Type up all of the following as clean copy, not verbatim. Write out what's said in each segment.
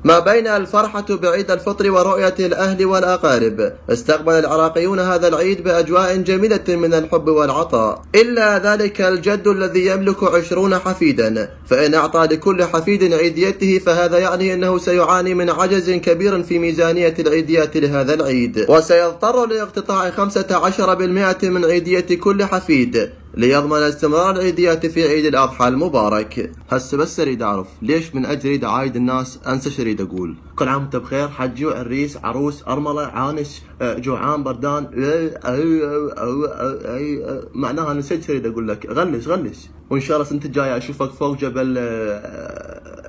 ما بين الفرحة بعيد الفطر ورؤية الأهل والأقارب، استقبل العراقيون هذا العيد بأجواء جميلة من الحب والعطاء، إلا ذلك الجد الذي يملك 20 حفيدا، فإن أعطى لكل حفيد عيديته فهذا يعني أنه سيعاني من عجز كبير في ميزانية العيديات لهذا العيد، وسيضطر لاقتطاع 15% من عيدية كل حفيد ليضمن استمرار العيديات في عيد الأضحى المبارك. هسه بس اريد اعرف ليش من اجل اريد اعايد الناس انسى شو اريد اقول. كل عام وانت بخير، حجي وعريس عروس ارمله عانس جوعان بردان، معناها نسيت شو اريد اقول لك. غلس وان شاء الله السنه الجايه اشوفك فوق جبل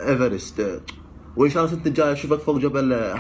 ايفرست، وان شاء الله السنه الجايه اشوفك فوق جبل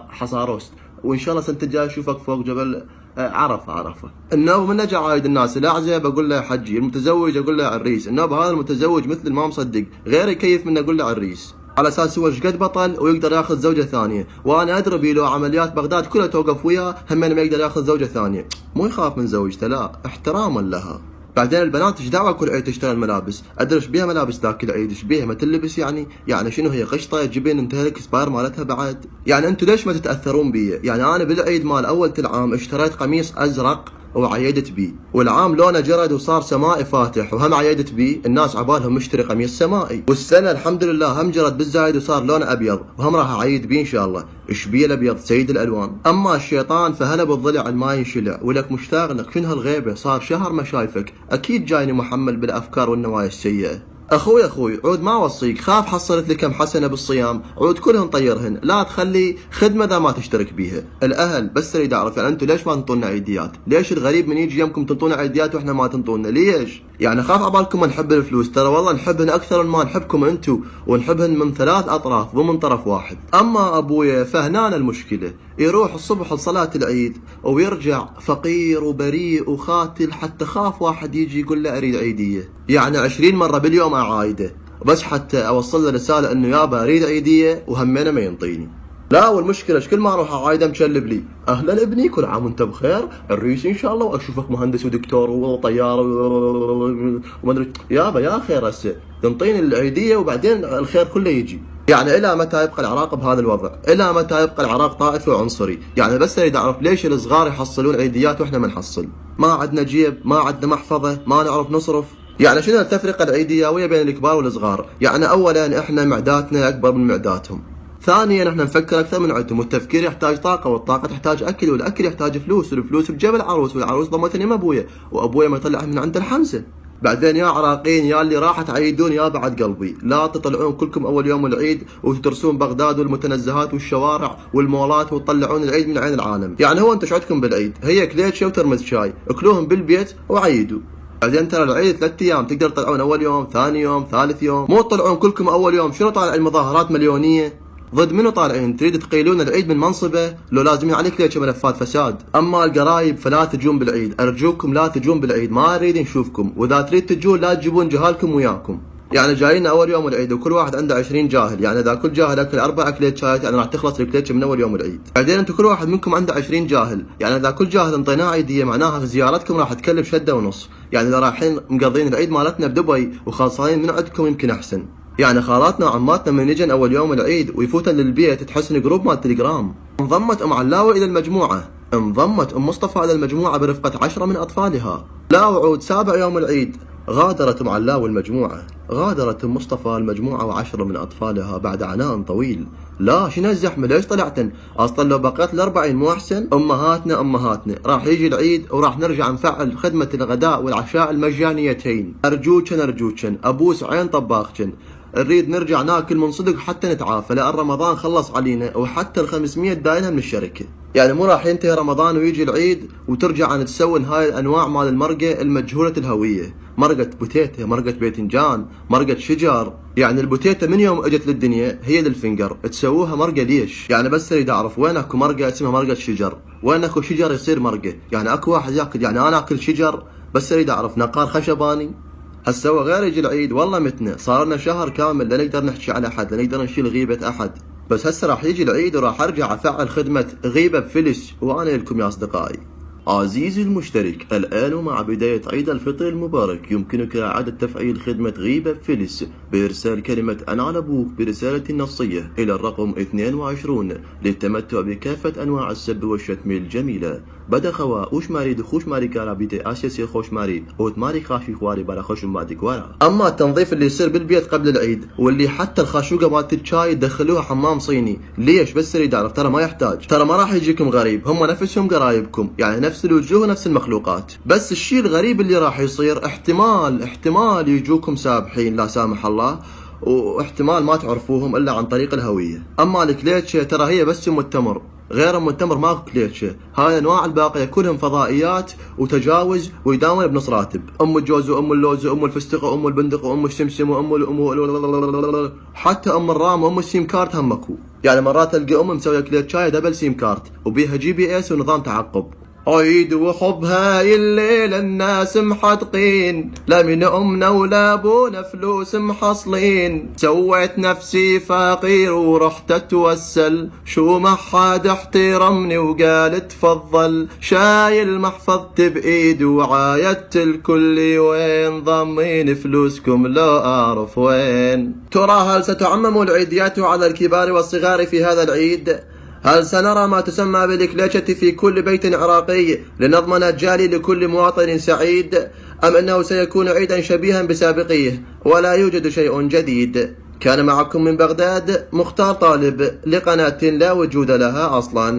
حصاروست، وان شاء الله السنه الجايه اشوفك فوق جبل عرفه. النوب من اجى عايد الناس، الاعزب اقول له حجي، المتزوج اقول له عريس. النوب هذا المتزوج مثل ما مصدق، غير يكيف من اقول له عريس، على اساس هو شقد بطل ويقدر ياخذ زوجه ثانيه، وانا ادري بي لو عمليات بغداد كلها توقف وياه همين ما يقدر ياخذ زوجه ثانيه. مو يخاف من زوجته، لا، احتراما لها. بعدين البنات ايش دعوه كل عيد تشتري الملابس؟ ادري ايش بيها ملابس ذاك العيد، ايش بيها ما تلبس يعني شنو هي قشطه تجيبين انت لك سباير مالتها بعد؟ يعني انتم ليش ما تتاثرون بي؟ يعني انا بالعيد مال اول العام اشتريت قميص ازرق وعيدت بيه، والعام لونه جرد وصار سمائي فاتح وهم عيدت بيه، الناس عبالهم مشتري قميص سمائي، والسنه الحمد لله هم جرد بالزايد وصار لونه ابيض وهم راح اعيد بيه ان شاء الله. ايش بيه الابيض سيد الالوان. اما الشيطان فهلا بالضلع ما ينشلع، ولك مشتاق لك شنو هالغيبه، صار شهر ما شايفك، اكيد جايني محمل بالافكار والنوايا السيئه. اخوي عود ما اوصيك، خاف حصلت لي كم حسنه بالصيام، عود كلهن طيرهن، لا تخلي خدمه ذا ما تشترك بيها. الاهل بس اريد اعرف يعني انتم ليش ما تنطونا عيديات؟ ليش الغريب من يجي يمكم تنطونا عيديات واحنا ما تنطونا؟ ليش؟ يعني خاف عبالكم نحب الفلوس، ترى والله نحبهن اكثر من ما نحبكم انتم، ونحبهن من 3 اطراف مو من طرف واحد. اما ابويا فهنان المشكله، يروح الصبح لصلاه العيد ويرجع فقير وبريء وخاتل، حتى خاف واحد يجي يقول له اريد عيديه، يعني 20 مره باليوم اعايده بس حتى اوصل له رساله انه يابا اريد عيديه وهمينه ما ينطيني. لا والمشكله كل ما اروح اعايده مشلب لي اهلا ابني كل عام وانت بخير، عريس ان شاء الله واشوفك مهندس ودكتور وطيار وما ادري. يابا يا خير هسه تنطيني العيديه وبعدين الخير كله يجي. يعني الى متى يبقى العراق بهذا الوضع؟ الى متى يبقى العراق طائفي وعنصري؟ يعني بس اريد اعرف ليش الصغار يحصلون عيديات واحنا ما نحصل؟ ما عندنا جيب، ما عندنا محفظه، ما نعرف نصرف. يعني شنو التفرقه العيدياويه بين الكبار والصغار؟ يعني اولا احنا معداتنا اكبر من معداتهم، ثانيا احنا نفكر اكثر من عندهم، والتفكير يحتاج طاقه، والطاقه تحتاج اكل، والاكل يحتاج فلوس، والفلوس بجيب العروس، والعروس ضمتني ام ابويا، وابويا ما يطلع من عند الحمزه. بعدين يا عراقيين يا اللي راح تعيدون يا بعد قلبي، لا تطلعون كلكم اول يوم العيد وتدرسون بغداد والمتنزهات والشوارع والمولات وتطلعون العيد من عين العالم. يعني هو انتم شعتكم بالعيد؟ هي كليتشه وترمز شاي، اكلوهم بالبيت وعيدوا. بعدين ترى العيد 3 ايام، تقدر تطلعون اول يوم، ثاني يوم، ثالث يوم، مو تطلعون كلكم اول يوم. شنو طالعين مظاهرات مليونيه؟ ضد منو طالعين؟ تريد تقيلون العيد من منصبه؟ لو لازمين عليك ليش ملفات فساد؟ اما القرايب فلا تجون بالعيد، ارجوكم لا تجون بالعيد، ما نريد نشوفكم، واذا تريد تجون لا تجيبون جهالكم وياكم. يعني جايين اول يوم العيد وكل واحد عنده 20 جاهل، يعني اذا كل جاهل اكل 4 اكلات شاي يعني راح تخلص الكليتشه من اول يوم العيد. بعدين انتم كل واحد منكم عنده 20 جاهل، يعني اذا كل جاهل انطيناه عيديه معناها زيارتكم راح تكلف شده ونص. يعني اذا رايحين مقضين العيد مالتنا بدبي وخلصانين من عندكم يمكن احسن. يعني خالاتنا وعماتنا من يجن اول يوم العيد ويفوتن للبيت تحسن جروب مال تليجرام. انضمت ام علاوي الى المجموعه، انضمت ام مصطفى الى المجموعه برفقه 10 من اطفالها. لا وعود 7 يوم العيد غادرت ام علاوي المجموعه، غادرت ام مصطفى المجموعه و10 من اطفالها بعد عناء طويل. لا شنو الزحمه؟ ليش طلعتن؟ اصلا لو بقيت ال40 مو احسن؟ امهاتنا راح يجي العيد وراح نرجع نفعل خدمه الغداء والعشاء المجانيتين. ارجوكن ابوس عين طباخكن، نريد نرجع ناكل من صدق حتى نتعافى، لان رمضان خلص علينا وحتى ال500 داينها من الشركه. يعني مو راح ينتهي رمضان ويجي العيد وترجع عن تسوي هاي الانواع مال المرقه المجهوله الهويه، مرقه بوتيته، مرقه باذنجان، مرقه شجر. يعني البوتيته من يوم اجت للدنيا هي للفنجر، تسووها مرقه ليش؟ يعني بس اريد اعرف وين اكو مرقه اسمها مرقه شجر؟ وين اكو شجر يصير مرقه؟ يعني اكو واحد ياكل، يعني انا اكل شجر؟ بس اريد اعرف نقار خشباني؟ هسه هو غير يجي العيد والله متنا، صار لنا شهر كامل لا نقدر نحكي على احد، لا نقدر نشيل غيبه احد. بس هسه راح يجي العيد وراح ارجع افعل خدمه غيبه بفلس، وانا لكم يا اصدقائي. عزيزي المشترك، الآن مع بداية عيد الفطر المبارك يمكنك إعادة تفعيل خدمة غيبة فلس بإرسال كلمة أنا على أبوك برسالة نصية إلى الرقم 22 للتمتع بكافة أنواع السب والشتم الجميلة. بدا خوا وشماري دخوش ماري كارابيتي آسياسي خوش ماري ماري خاشي خواري برا خوش بعدك ورا. أما التنظيف اللي يصير بالبيت قبل العيد واللي حتى الخاشوقة مالت الشاي يدخلوها حمام صيني، ليش؟ بس يريد أعرف، ترى ما يحتاج، ترى ما راح يجيكم غريب، هم نفسهم قرايبكم، يعني نفس الوجوه ونفس المخلوقات، بس الشيء الغريب اللي راح يصير احتمال يجوكم سابحين لا سامح الله، واحتمال ما تعرفوهم الا عن طريق الهويه. اما الكليتشه ترى هي بس ام التمر، غير ام التمر ماكو كليتشه، هاي انواع الباقيه كلهم فضائيات وتجاوز ويداومون بنص راتب، ام الجوز وام اللوز وام الفستق وام البندق وام السمسم وام حتى ام الرام وام السيم كارت هم ماكو. يعني مرات القى ام مسويه كليتشاي دبل سيم كارت وبيها GPS ونظام تعقب. عيد وحب هاي الليلة الناس محدقين، لا من أمنا ولا أبونا فلوس محصلين، سويت نفسي فقير ورحت أتوسل، شو ما حد احترمني وقال تفضل، شايل محفظتي بإيدي وعايدت الكل وين ضمين فلوسكم لو أعرف وين. ترى هل ستعمم العيديات على الكبار والصغار في هذا العيد؟ هل سنرى ما تسمى بالكليتشة في كل بيت عراقي لنضمن الجالي لكل مواطن سعيد؟ أم أنه سيكون عيدا شبيها بسابقيه ولا يوجد شيء جديد؟ كان معكم من بغداد مختار طالب لقناة لا وجود لها أصلا.